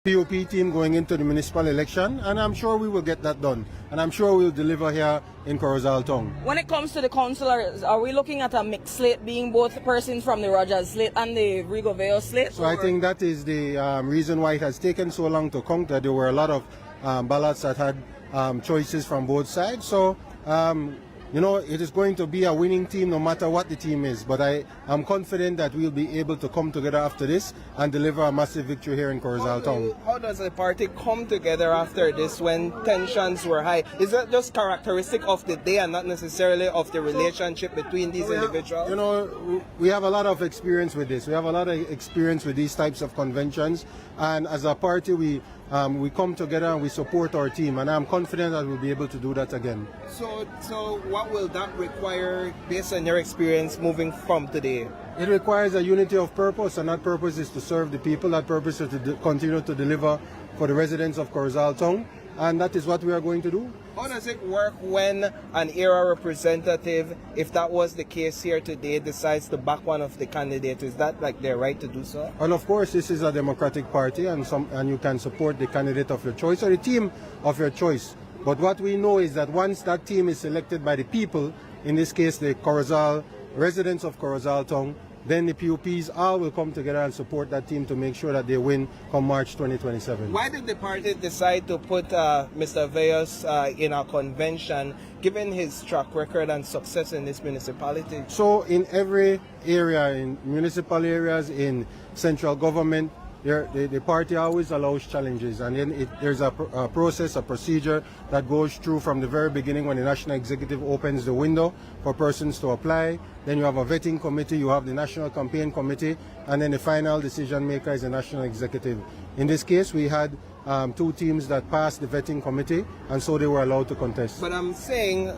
POP team going into the municipal election, and I'm sure we will get that done. And I'm sure we'll deliver here in Corozal Town. When it comes to the councillors, are we looking at a mixed slate, being both persons from the Rogers slate and the Rigo Vellos slate? So I think that is the reason why it has taken so long to count, that there were a lot of ballots that had choices from both sides. So, you know, it is going to be a winning team no matter what the team is. But I am confident that we'll be able to come together after this and deliver a massive victory here in Corozal Town. How does the party come together after this when tensions were high? Is that just characteristic of the day and not necessarily of the relationship between these individuals? You know, we have a lot of experience with this. We have a lot of experience with these types of conventions. And as a party, we come together and we support our team. And I'm confident that we'll be able to do that again. So what will that require based on your experience moving from today? It requires a unity of purpose, and that purpose is to serve the people. That purpose is to continue to deliver for the residents of Corozal Town, and that is what we are going to do. How does it work when an era representative, if that was the case here today, decides to back one of the candidates? Is that like their right to do so? Well, of course, this is a democratic party, and you can support the candidate of your choice or the team of your choice. But what we know is that once that team is selected by the people, in this case the Corozal residents of Corozal Town, then the POPs all will come together and support that team to make sure that they win come March 2027. Why did the party decide to put Mr. Vellos in a convention, given his track record and success in this municipality? So in every area, in municipal areas, in central government, the party always allows challenges, and then there's a process, a procedure that goes through from the very beginning when the National Executive opens the window for persons to apply. Then you have a vetting committee, you have the National Campaign Committee, and then the final decision maker is the National Executive. In this case, we had two teams that passed the vetting committee, and so they were allowed to contest. But I'm saying,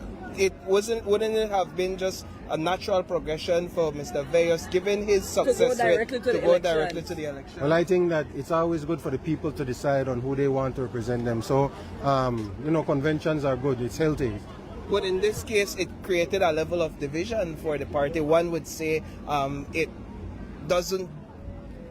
wouldn't it have been just a natural progression for Mr. Vellos, given his success to go directly to the election? Well, I think that it's always good for the people to decide on who they want to represent them. So, you know, conventions are good, it's healthy. But in this case, it created a level of division for the party. One would say it doesn't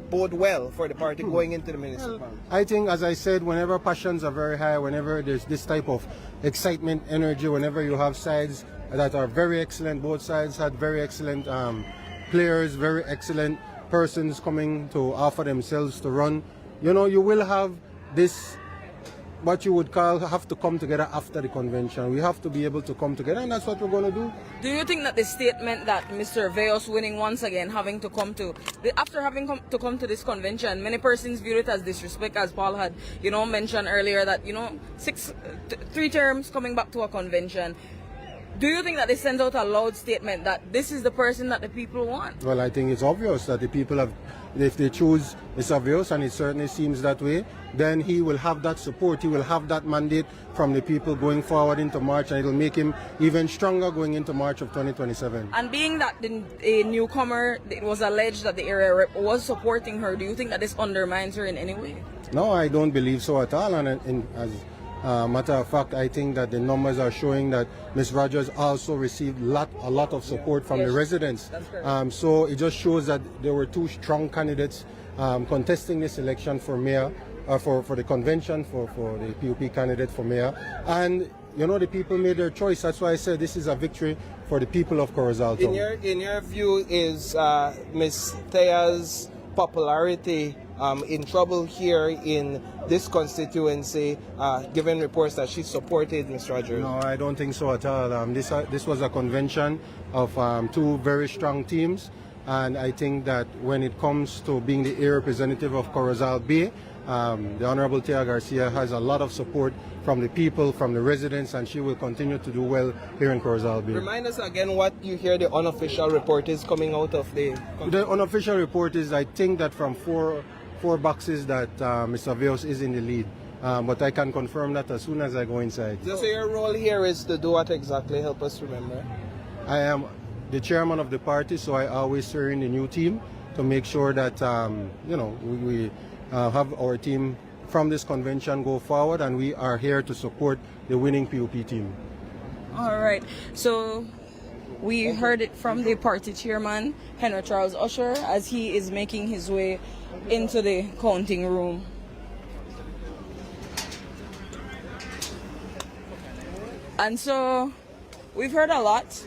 bode well for the party going into the municipal. I think, as I said, whenever passions are very high, whenever there's this type of excitement, energy, whenever you have sides that are very excellent, both sides had very excellent players, very excellent persons coming to offer themselves to run, you know, you will have this, what you would call, have to come together after the convention. We have to be able to come together, and that's what we're going to do. Do you think that the statement that Mr. Vellos winning once again, after having to come to this convention, many persons view it as disrespect, as Paul had, you know, mentioned earlier, that, you know, 3 terms coming back to a convention. Do you think that they send out a loud statement that this is the person that the people want? Well, I think it's obvious that the people have, if they choose Mr. Vellos, and it certainly seems that way, then he will have that support, he will have that mandate from the people going forward into March, and it will make him even stronger going into March of 2027. And being that a newcomer, it was alleged that the area rep was supporting her, do you think that this undermines her in any way? No, I don't believe so at all, and as matter of fact, I think that the numbers are showing that Ms. Rogers also received a lot of support from the residents. So it just shows that there were 2 strong candidates contesting this election for mayor, for the convention, for the POP candidate for mayor. And, you know, the people made their choice. That's why I said this is a victory for the people of Corozal Town. In your view, is Ms. Thea's popularity in trouble here in this constituency, given reports that she supported Ms. Rogers? No, I don't think so at all. This was a convention of 2 very strong teams, and I think that when it comes to being the area representative of Corozal Bay, the Honorable Thea Garcia has a lot of support from the people, from the residents, and she will continue to do well here in Corozal Bay. Remind us again what you hear the unofficial report is coming out of the... The unofficial report is, I think that from four boxes that Mr. Vellos is in the lead. But I can confirm that as soon as I go inside. So your role here is to do what exactly? Help us remember. I am the chairman of the party, so I always steer in the new team to make sure that, you know, we have our team from this convention go forward, and we are here to support the winning POP team. All right. So we heard it from the party chairman, Henry Charles Usher, as he is making his way into the counting room. And so we've heard a lot,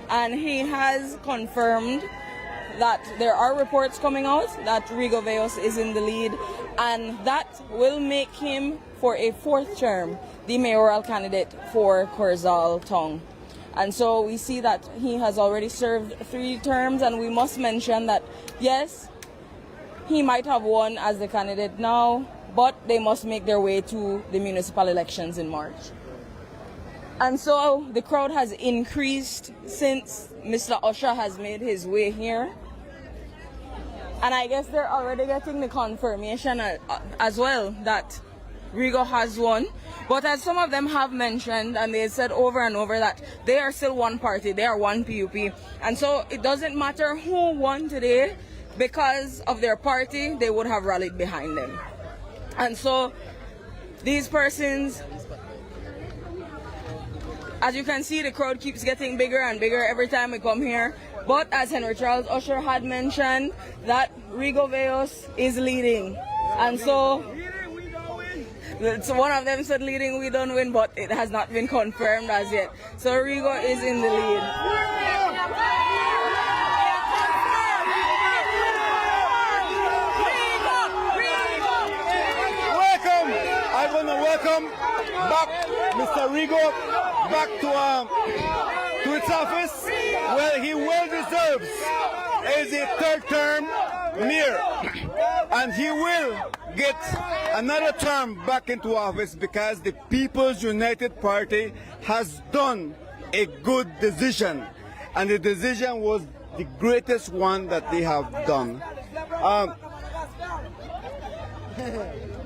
and he has confirmed that there are reports coming out that Rigo Vellos is in the lead, and that will make him, for a 4th term, the mayoral candidate for Corozal Town. And so we see that he has already served 3 terms, and we must mention that, yes, he might have won as the candidate now, but they must make their way to the municipal elections in March. And so the crowd has increased since Mr. Usher has made his way here. And I guess they're already getting the confirmation as well that Rigo has won. But as some of them have mentioned, and they said over and over, that they are still one party, they are one PUP. And so it doesn't matter who won today, because of their party, they would have rallied behind them. And so these persons, as you can see, the crowd keeps getting bigger and bigger every time we come here. But as Henry Charles Usher had mentioned, that Rigo Vellos is leading. And so one of them said leading, we don't win, but it has not been confirmed as yet. So Rigo is in the lead. I want to welcome back Mr. Rigo back to its office, where he well deserves as a 3rd term mayor, and he will get another term back into office because the People's United Party has done a good decision, and the decision was the greatest one that they have done.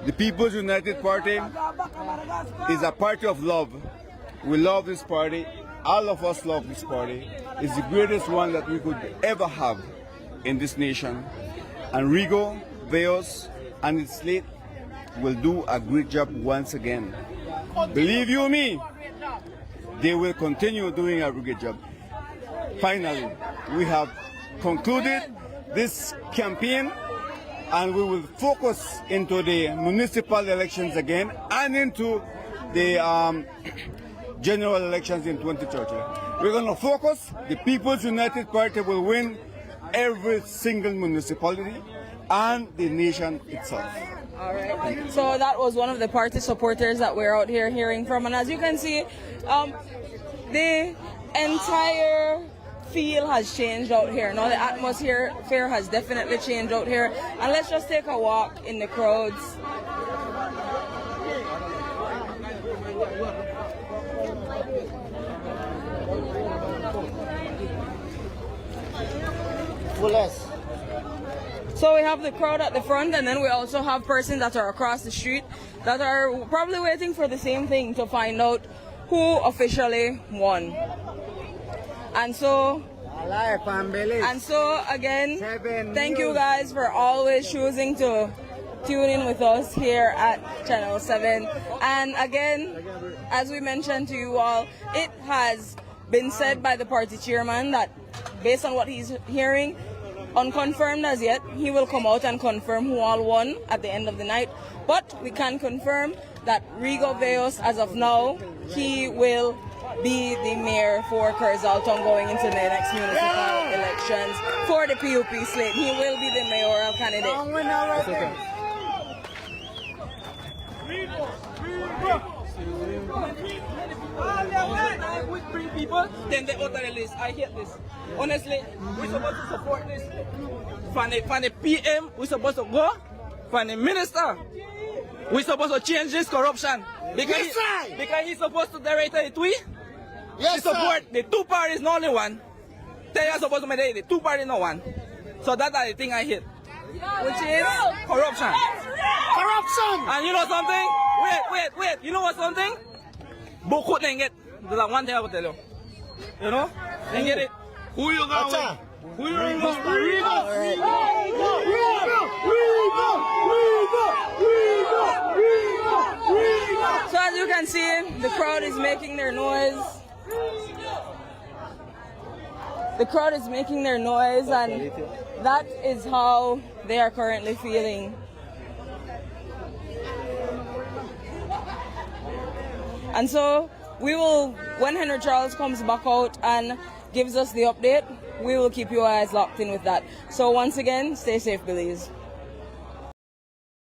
The People's United Party is a party of love. We love this party. All of us love this party. It's the greatest one that we could ever have in this nation. And Rigo Vellos and its slate will do a great job once again. Believe you me, they will continue doing a great job. Finally, we have concluded this campaign, and we will focus into the municipal elections again and into the general elections in 2030. We're going to focus. The People's United Party will win every single municipality and the nation itself. All right. So that was one of the party supporters that we're out here hearing from. And as you can see, the entire feel has changed out here. Now the atmosphere has definitely changed out here. And let's just take a walk in the crowds. So we have the crowd at the front, and then we also have persons that are across the street that are probably waiting for the same thing, to find out who officially won. And so again, thank you guys for always choosing to tune in with us here at Channel 7. And again, as we mentioned to you all, it has been said by the party chairman that based on what he's hearing, unconfirmed as yet, he will come out and confirm who all won at the end of the night. But we can confirm that Rigo Vellos, as of now, he will be the mayor for Corozal Town going into the next municipal elections for the PUP slate. He will be the mayoral candidate. We bring people, then they order the list. I hate this. Honestly, we're supposed to support this. From the PM, we're supposed to go. From the minister, we're supposed to change this corruption. Because, because he's supposed to direct a tweet. Yes, support the two parties, not only one. They are supposed to make the two parties, not one. So that's the thing I hate. Which is corruption. Corruption! And you know something? Wait. You know what something? Boku didn't get. There's one thing I will tell you. You know? They get it. Who you got with? Who you got with? So as you can see, the crowd is making their noise. The crowd is making their noise, and that is how they are currently feeling. And so we will, when Henry Charles comes back out and gives us the update, we will keep your eyes locked in with that. So once again, stay safe, Belize.